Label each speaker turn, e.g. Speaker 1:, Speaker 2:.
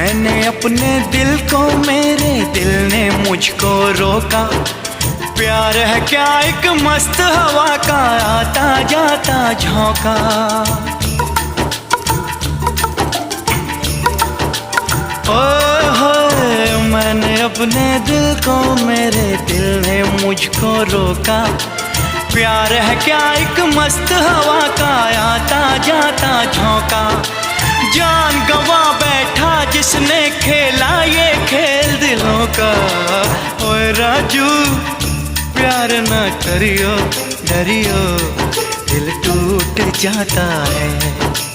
Speaker 1: मैंने अपने दिल को, मेरे दिल ने मुझको रोका। प्यार है क्या एक मस्त हवा का आता जाता झोंका। ओह मैंने अपने दिल को, मेरे दिल ने मुझको रोका। प्यार है क्या एक मस्त हवा का आता जाता झोंका। जान गवा बैठा जिसने खेला ये खेल दिलों का। ओए राजू प्यार ना करियो, डरियो दिल टूट जाता है।